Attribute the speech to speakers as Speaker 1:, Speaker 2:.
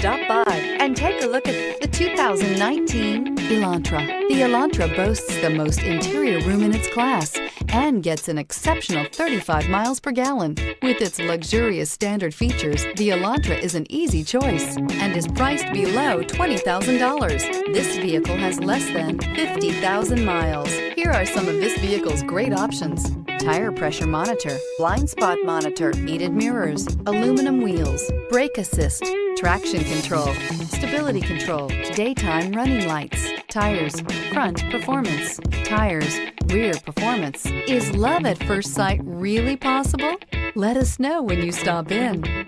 Speaker 1: Stop by and take a look at the 2019 Elantra. The Elantra boasts the most interior room in its class and gets an exceptional 35 miles per gallon. With its luxurious standard features, the Elantra is an easy choice and is priced below $20,000. This vehicle has less than 50,000 miles. Here are some of this vehicle's great options: tire pressure monitor, blind spot monitor, heated mirrors, aluminum wheels, brake assist, traction control, stability control, daytime running lights, tires, front performance, tires, rear performance. Is love at first sight really possible? Let us know when you stop in.